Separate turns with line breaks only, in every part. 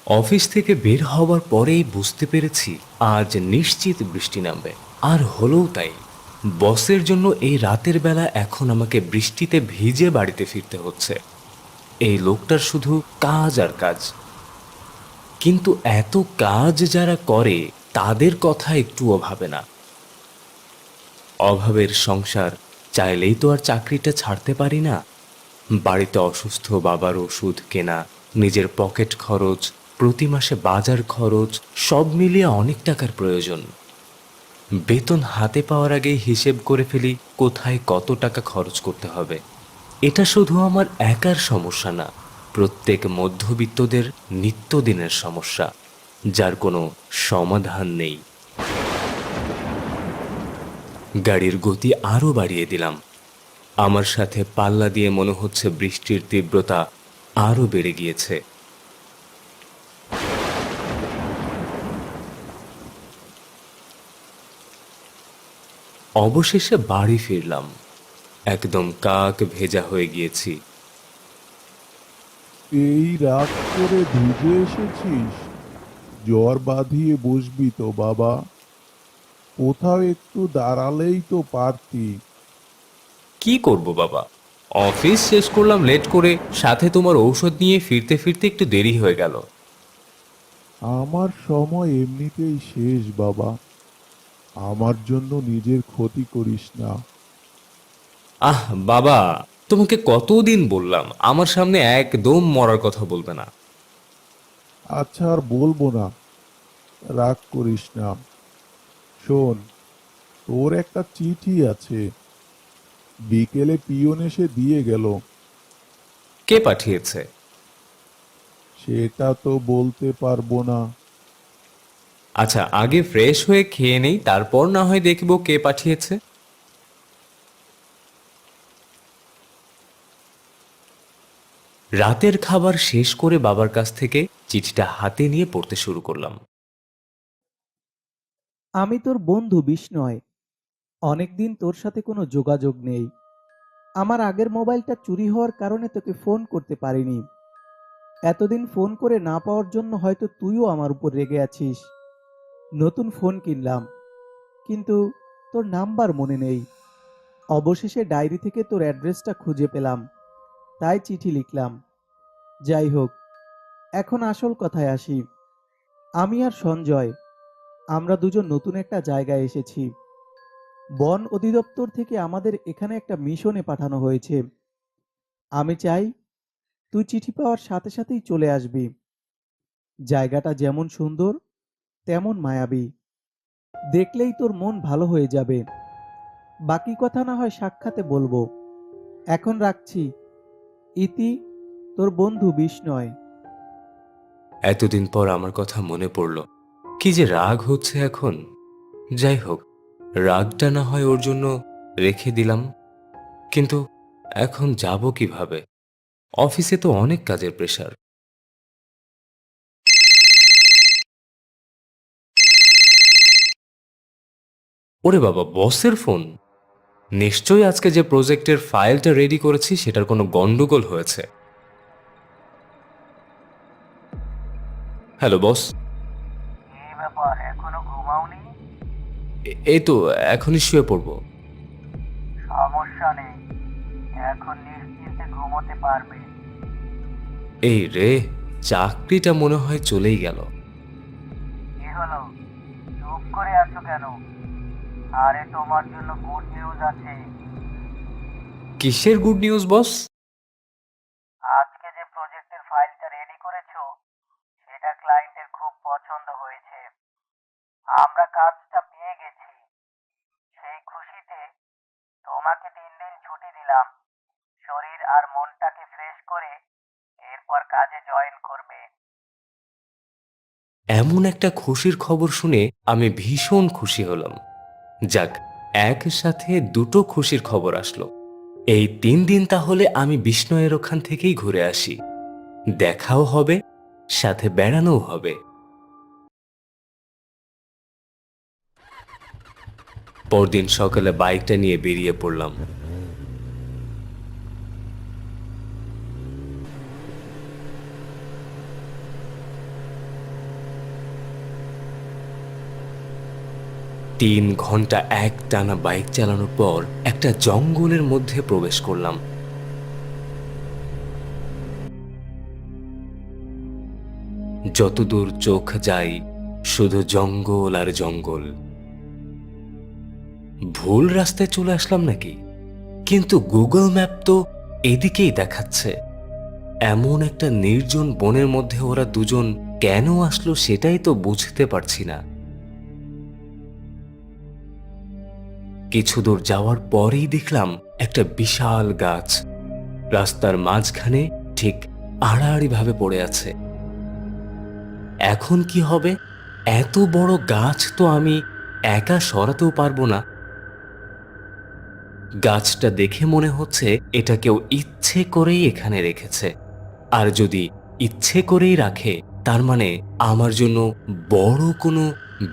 Office থেকে বের হওয়ার পরেই বুঝতে পেরেছি আজ নিশ্চিত বৃষ্টি নামবে। আর হলোও তাই। বসের জন্য এই রাতের বেলা এখন আমাকে বৃষ্টিতে ভিজে বাড়িতে ফিরতে হচ্ছে। এই লোকটার শুধু কাজ আর কাজ। কিন্তু এত কাজ যারা করে তাদের কথা একটুও ভাবে না। অভাবের সংসার, চাইলেই তো আর চাকরিটা ছাড়তে পারি না। বাড়িতে অসুস্থ বাবার ওষুধ কেনা, নিজের পকেট খরচ, প্রতি মাসে বাজার খরচ, সব মিলিয়ে অনেক টাকার প্রয়োজন। বেতন হাতে পাওয়ার আগেই হিসেব করে ফেলি কোথায় কত টাকা খরচ করতে হবে। এটা শুধু আমার একার সমস্যা না, প্রত্যেক মধ্যবিত্তদের নিত্যদিনের সমস্যা, যার কোনো সমাধান নেই। গাড়ির গতি আরও বাড়িয়ে দিলাম। আমার সাথে পাল্লা দিয়ে মনে হচ্ছে বৃষ্টির তীব্রতা আরও বেড়ে গিয়েছে। অবশেষে বাড়ি ফিরলাম। একদম কাক ভেজা হয়ে গিয়েছি।
এই রাত করে ভিজে এসেছিস? জ্বর বাঁধিয়ে বসবি তো বাবা। কোথাও একটু দাঁড়ালেই তো পারতি।
কি করব বাবা, অফিস শেষ করলাম লেট করে, সাথে তোমার ঔষধ নিয়ে ফিরতে ফিরতে একটু দেরি হয়ে গেল।
আমার সময় এমনিতেই শেষ বাবা। আমার জন্য নিজের ক্ষতি করিস না।
আহ বাবা, তোমাকে কতদিন বললাম আমার সামনে একদম মরার কথা বলবে না।
আচ্ছা আর বলবো না, রাগ করিস না। শোন, তোর একটা চিঠি আছে, বিকেলে পিয়ন এসে দিয়ে গেল।
কে পাঠিয়েছে?
সেটা তো বলতে পারবো না।
আচ্ছা, আগে ফ্রেশ হয়ে খেয়ে নেই, তারপর না হয় দেখবো কে পাঠিয়েছে। রাতের খাবার শেষ করে বাবার কাছ থেকে চিঠিটা হাতে নিয়ে পড়তে শুরু করলাম।
আমি তোর বন্ধু বিষ্ণয়। অনেকদিন তোর সাথে কোনো যোগাযোগ নেই। আমার আগের মোবাইলটা চুরি হওয়ার কারণে তোকে ফোন করতে পারিনি। এতদিন ফোন করে না পাওয়ার জন্য হয়তো তুইও আমার উপর রেগে আছিস। নতুন ফোন কিনলাম, কিন্তু তোর নাম্বার মনে নেই। অবশেষে ডায়েরি থেকে তোর অ্যাড্রেসটা খুঁজে পেলাম, তাই চিঠি লিখলাম। যাই হোক, এখন আসল কথায় আসি। আমি আর সঞ্জয়, আমরা দুজন নতুন একটা জায়গায় এসেছি। বন অধিদপ্তর থেকে আমাদের এখানে একটা মিশনে পাঠানো হয়েছে। আমি চাই তুই চিঠি পাওয়ার সাথে সাথেই চলে আসবি। জায়গাটা যেমন সুন্দর তেমন মায়াবী, দেখলেই তোর মন ভালো হয়ে যাবে। বাকি কথা না হয় সাক্ষাতে বলবো। এখন রাখছি। ইতি, তোর বন্ধু বিষ্ণয়।
এতদিন পর আমার কথা মনে পড়ল। কি যে রাগ হচ্ছে এখন। যাই হোক, রাগটা না হয় ওর জন্য রেখে দিলাম। কিন্তু এখন যাব কিভাবে? অফিসে তো অনেক কাজের প্রেসার। ওরে বাবা, বসের ফোন! নিশ্চয়ই আজকে যে প্রজেক্টের ফাইলটা রেডি করেছি সেটার কোনো গন্ডগোল হয়েছে। Hello boss.
এই ব্যাপার, এখনো ঘুমাওনি?
এই তো এখনই শুয়ে পড়বো।
সমস্যা নেই, এখন নিশ্চিন্তে ঘুমোতে পারবে।
এই রে, চাকরিটা মনে হয় চলেই গেল।
কি হলো, চুপ করে আছো কেন? আরে তোমার জন্য গুড নিউজ আছে।
কিসের গুড নিউজ বস?
আজকে যে প্রজেক্টের ফাইলটা রেডি করেছো সেটা ক্লায়েন্টের খুব পছন্দ হয়েছে। আমরা কাজটা পেয়ে গেছি। সেই খুশিতে তোমাকে 3 দিন ছুটি দিলাম। শরীর আর মনটাকে ফ্রেশ করে এরপর কাজে জয়েন করবে।
এমন একটা খুশির খবর শুনে আমি ভীষণ খুশি হলাম। যাক, একসাথে দুটো খুশির খবর আসলো। এই 3 দিন তাহলে আমি বিষ্ণয়ের ওখান থেকেই ঘুরে আসি। দেখাও হবে, সাথে বেড়ানোও হবে। পরদিন সকালে বাইকটা নিয়ে বেরিয়ে পড়লাম। 3 ঘন্টা একটানা বাইক চালানোর পর একটা জঙ্গলের মধ্যে প্রবেশ করলাম। যতদূর চোখ যায় শুধু জঙ্গল আর জঙ্গল। ভুল রাস্তায় চলে আসলাম নাকি? কিন্তু গুগল ম্যাপ তো এদিকেই দেখাচ্ছে। এমন একটা নির্জন বনের মধ্যে ওরা দুজন কেন আসলো সেটাই তো বুঝতে পারছি না। কিছু দূর যাওয়ার পরেই দেখলাম একটা বিশাল গাছ রাস্তার মাঝখানে ঠিক আড়াআড়ি ভাবে পড়ে আছে। এখন কি হবে? এত বড় গাছ তো আমি একা সরাতেও পারবো না। গাছটা দেখে মনে হচ্ছে এটা কেউ ইচ্ছে করেই এখানে রেখেছে। আর যদি ইচ্ছে করেই রাখে তার মানে আমার জন্য বড় কোনো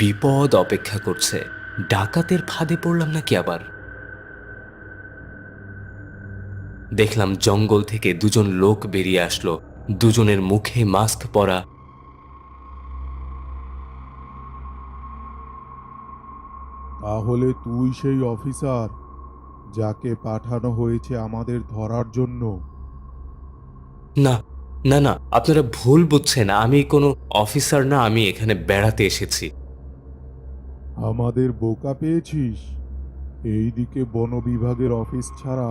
বিপদ অপেক্ষা করছে। ডাকাতের ফাঁদে পড়লাম নাকি আবার? দেখলাম জঙ্গল থেকে দুজন লোক বেরিয়ে আসলো। দুজনের মুখে মাস্ক পরা।
তাহলে তুই সেই অফিসার যাকে পাঠানো হয়েছে আমাদের ধরার জন্য?
না না না, আপনারা ভুল বুঝছেন। আমি কোনো অফিসার না, আমি এখানে বেড়াতে এসেছি।
আমাদের বোকা পেয়েছিস? এইদিকে বন বিভাগের অফিস ছাড়া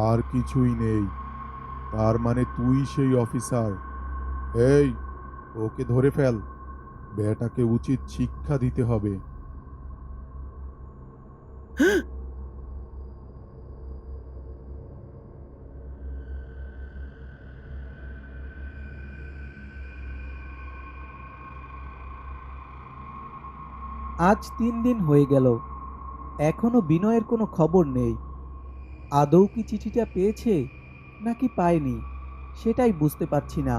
আর কিছুই নেই। তার মানে তুই সেই অফিসার। এই, ওকে ধরে ফেল। বেটাকে উচিত শিক্ষা দিতে হবে।
আজ 3 দিন হয়ে গেল, এখনো বিনয়ের কোনো খবর নেই। আদৌ কি চিঠিটা পেয়েছে নাকি পায়নি সেটাই বুঝতে পারছি না।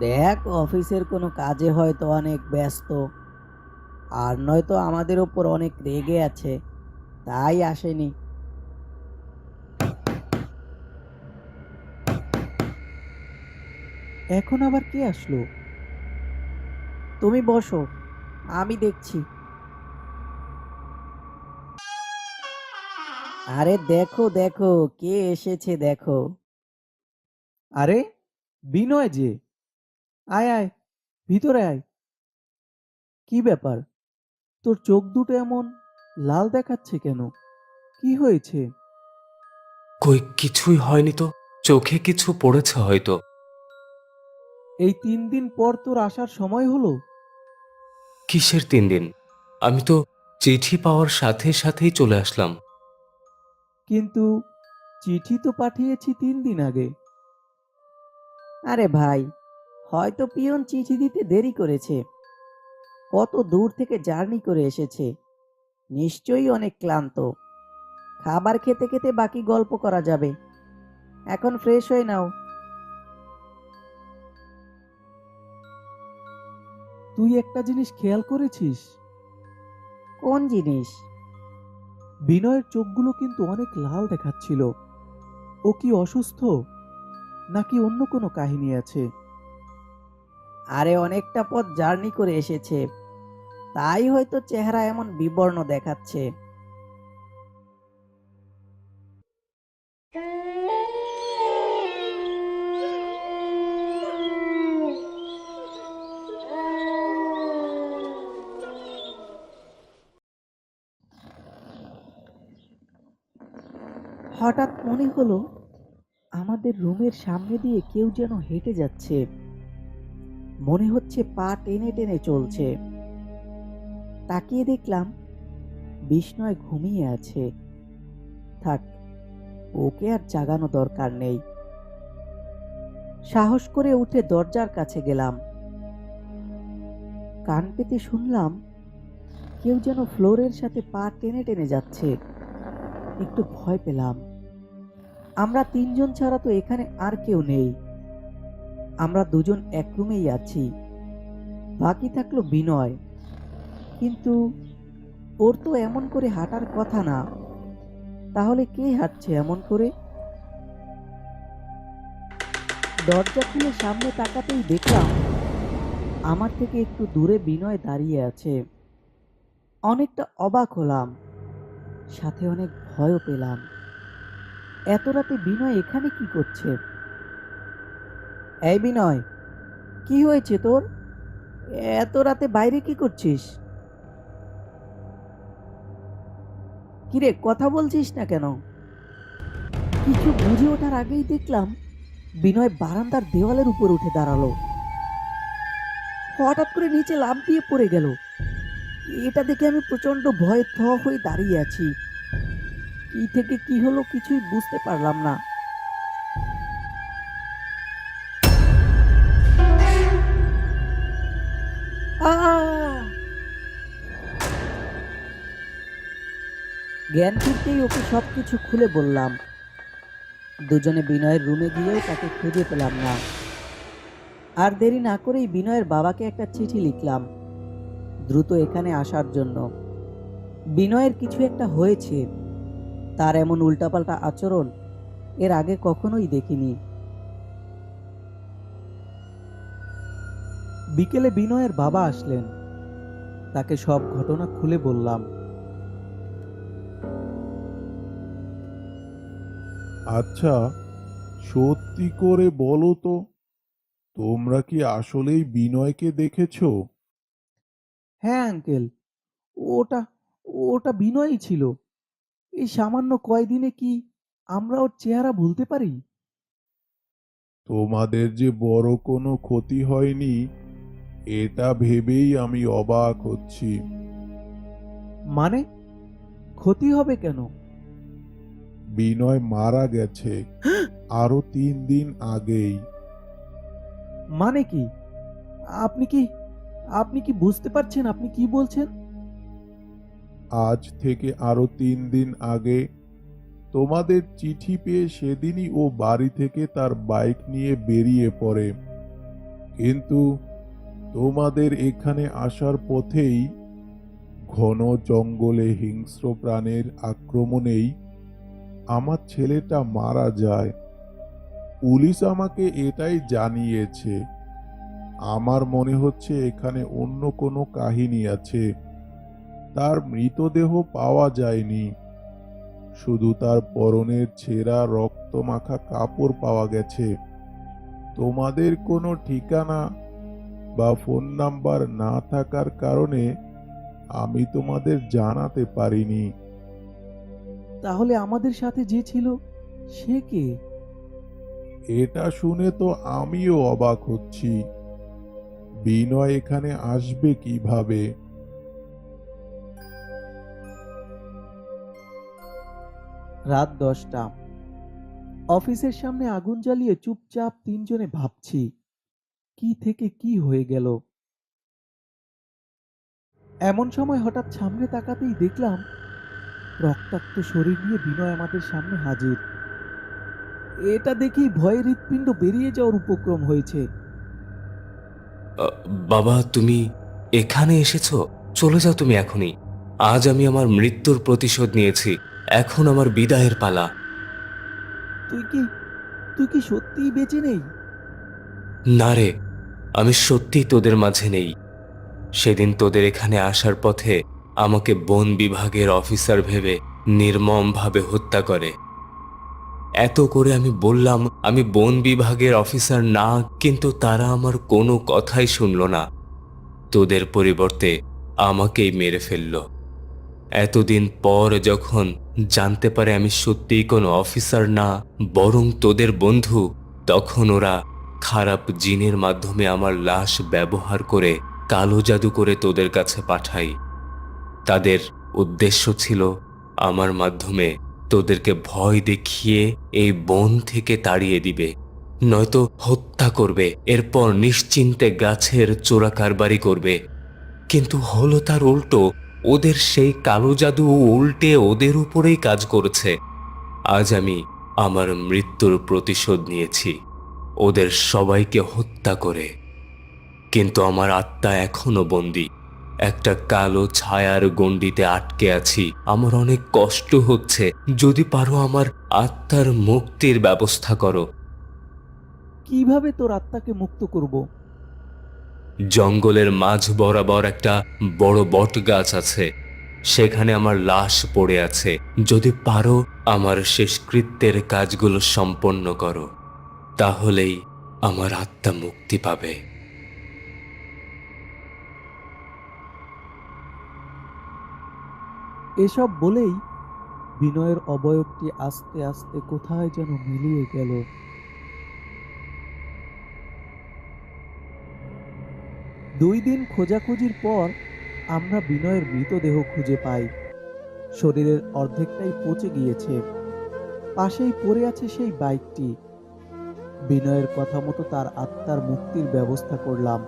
দেখ, অফিসের কোনো কাজে হয়তো অনেক ব্যস্ত, আর নয়তো আমাদের ওপর অনেক রেগে আছে, তাই আসেনি।
এখন আবার কে আসলো?
তুমি বসো, আমি দেখছি। আরে দেখো দেখো, কে এসেছে দেখো।
আরে, বিনয় যে! আয় আয়, ভিতরে আয়। কি ব্যাপার, তোর চোখ দুটো এমন লাল দেখাচ্ছে কেন? কি হয়েছে?
কই কিছুই হয়নি তো। চোখে কিছু পড়েছে হয়তো।
এই 3 দিন পর তোর আসার সময় হলো?
কিসের 3 দিন? আমি তো চিঠি পাওয়ার সাথে সাথেই চলে আসলাম।
কিন্তু চিঠি তো পাঠিয়েছি 3 দিন আগে।
আরে ভাই, হয়তো পিয়ন চিঠি দিতে দেরি করেছে। কত দূর থেকে জার্নি করে এসেছে, নিশ্চয়ই অনেক ক্লান্ত। খাবার খেতে খেতে বাকি গল্প করা যাবে। এখন ফ্রেশ হয়ে নাও।
তুই একটা জিনিস খেয়াল করেছিস?
কোন জিনিস?
বিনয়ের চোখগুলো কিন্তু অনেক লাল দেখাচ্ছিল। ও কি অসুস্থ নাকি অন্য কোনো কাহিনী আছে?
আরে অনেকটা পথ জার্নি করে এসেছে, তাই হয়তো চেহারা এমন বিবর্ণ দেখাচ্ছে। হঠাৎ মনে হলো আমাদের রুমের সামনে দিয়ে কেউ যেন হেঁটে যাচ্ছে। মনে হচ্ছে পা টেনে টেনে চলছে। তাকিয়ে দেখলাম বিষ্ণয় ঘুমিয়ে আছে। থাক, ওকে আর জাগানো দরকার নেই। সাহস করে উঠে দরজার কাছে গেলাম। কান পেতে শুনলাম কেউ যেন ফ্লোরের সাথে পা টেনে টেনে যাচ্ছে। একটু ভয় পেলাম। আমরা 3জন ছাড়া তো এখানে আর কেউ নেই। আমরা দুজন এক রুমেই আছি, বাকি থাকলো বিনয়। কিন্তু ওর তো এমন করে হাঁটার কথা না। তাহলে কে হাঁটছে এমন করে? দরজা খুলে সামনে তাকাতেই দেখলাম আমার থেকে একটু দূরে বিনয় দাঁড়িয়ে আছে। অনেকটা অবাক হলাম, সাথে অনেক ভয়ও পেলাম। এত রাতে বিনয় এখানে কি করছে? এই বিনয়, কি হয়েছে তোর? এত রাতে বাইরে কি করছিস? কিরে, কথা বলছিস না কেন? কিছু বুঝে ওঠার আগেই দেখলাম বিনয় বারান্দার দেওয়ালের উপর উঠে দাঁড়ালো। হঠাৎ করে নিচে লাফ দিয়ে পড়ে গেল। এটা দেখে আমি প্রচন্ড ভয়ে থ হয়ে দাঁড়িয়ে আছি। কি থেকে কি হলো কিছুই বুঝতে পারলাম না। আহ! জ্ঞান ফিরতেই ওকে সবকিছু খুলে বললাম। দুজনে বিনয়ের রুমে গিয়েও তাকে খুঁজে পেলাম না। আর দেরি না করেই বিনয়ের বাবাকে একটা চিঠি লিখলাম, দ্রুত এখানে আসার জন্য। বিনয়ের কিছু একটা হয়েছে, তার এমন উল্টাপাল্টা আচরণ এর আগে কখনোই দেখিনি।
বিকেলে বিনয়ের বাবা আসলেন, তাকে সব ঘটনা খুলে বললাম।
আচ্ছা, সত্যি করে বলো তো, তোমরা কি আসলেই বিনয়কে দেখেছো?
হ্যাঁ আঙ্কেল, ওটা ওটা বিনয়ই ছিল। এই সামান্য কয়দিনে কি আমরা ওর চেহারা ভুলতে পারি?
তোমাদের যে বড় কোনো ক্ষতি হয়নি এটা ভেবেই আমি অবাক হচ্ছি।
মানে, ক্ষতি হবে কেন?
বিনয় মারা গেছে আরো 3 দিন আগেই।
মানে কি? আপনি কি আপনি কি বুঝতে পারছেন আপনি কি বলছেন?
আজ থেকে আরো 3 দিন আগে তোমাদের চিঠি পেয়ে সেদিনই ও বাড়ি থেকে তার বাইক নিয়ে বেরিয়ে পড়ে। কিন্তু তোমাদের এখানে আসার পথেই ঘন জঙ্গলে হিংস্র প্রাণের আক্রমণেই আমার ছেলেটা মারা যায়। পুলিশ আমাকে এটাই জানিয়েছে। আমার মনে হচ্ছে এখানে অন্য কোনো কাহিনী আছে। তার মৃতদেহ পাওয়া যায়নি, শুধু তার পরনের ছেঁড়া রক্তমাখা কাপড় পাওয়া গেছে। তোমাদের কোনো ঠিকানা বা ফোন নাম্বার না থাকার কারণে আমি তোমাদের জানাতে পারিনি।
তাহলে আমাদের সাথে যে ছিল সে কে?
এটা শুনে তো আমিও অবাক হচ্ছি। বিনয় এখানে আসবে কিভাবে?
রাত 10টা। অফিসের সামনে আগুন জ্বালিয়ে চুপচাপ তিনজনে ভাবছি কি থেকে কি হয়ে গেল। এমন সময় হঠাৎ সামনে তাকাতেই দেখলাম রক্তাক্ত শরীর নিয়ে বিনয় আমাদের সামনে হাজির। এটা দেখেই ভয়ে হৃৎপিণ্ড বেরিয়ে যাওয়ার উপক্রম হয়েছে।
আহ, বাবা, তুমি এখানে এসেছো? চলে যাও তুমি এখনই। আজ আমি আমার মৃত্যুর প্রতিশোধ নিয়েছি, এখন আমার বিদায়ের পালা।
তুই কি তুই কি সত্যিই বেঁচে নেই?
না রে, আমি সত্যিই তোদের মাঝে নেই। সেদিন তোদের এখানে আসার পথে আমাকে বন বিভাগের অফিসার ভেবে নির্মমভাবে হত্যা করে। এত করে আমি বললাম আমি বন বিভাগের অফিসার না, কিন্তু তারা আমার কোনো কথাই শুনল না। তোদের পরিবর্তে আমাকেই মেরে ফেলল। এতদিন পর যখন জানতে পারে আমি সত্যিই কোনো অফিসার না, বরং তোদের বন্ধু, তখন ওরা খারাপ জিনের মাধ্যমে আমার লাশ ব্যবহার করে কালো জাদু করে তোদের কাছে পাঠাই। তাদের উদ্দেশ্য ছিল আমার মাধ্যমে তোদেরকে ভয় দেখিয়ে এই বন থেকে তাড়িয়ে দিবে, নয়তো হত্যা করবে, এরপর নিশ্চিন্তে গাছের চোরা কারবারি করবে। কিন্তু হলো তার উল্টো। ওদের সেই কালো জাদু উল্টে ওদের উপরেই কাজ করেছে। আজ আমি আমার মৃত্যুর প্রতিশোধ নিয়েছি ওদের সবাইকে হত্যা করে। কিন্তু আমার আত্মা এখনো বন্দী, একটা কালো ছায়ার গণ্ডিতে আটকে আছি। আমার অনেক কষ্ট হচ্ছে, যদি পারো আমার আত্মার মুক্তির ব্যবস্থা করো।
কিভাবে তোর আত্মাকে মুক্ত করব?
জঙ্গলের মাঝ বরাবর একটা বড় বট গাছ আছে, সেখানে আমার লাশ পড়ে আছে। যদি পারো আমার শেষকৃত্যের কাজগুলো সম্পন্ন করো, তাহলেই আমার আত্মা মুক্তি পাবে।
এসব বলেই বিনয়ের অবয়বটি আস্তে আস্তে কোথায় যেন মিলিয়ে গেল। 2 দিন খোঁজাখুঁজির পর আমরা বিনয়ের মৃতদেহ খুঁজে পাই। শরীরের অর্ধেকটাই পচে গিয়েছে। পাশেই পড়ে আছে সেই বাইকটি। বিনয়ের কথা মতো তার আত্মার মুক্তির ব্যবস্থা করলাম।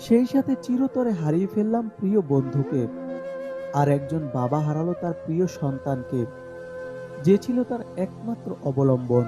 সেই সাথে চিরতরে হারিয়ে ফেললাম প্রিয় বন্ধুকে। আর একজন বাবা হারালো তার প্রিয় সন্তানকে, যে ছিল তার একমাত্র অবলম্বন।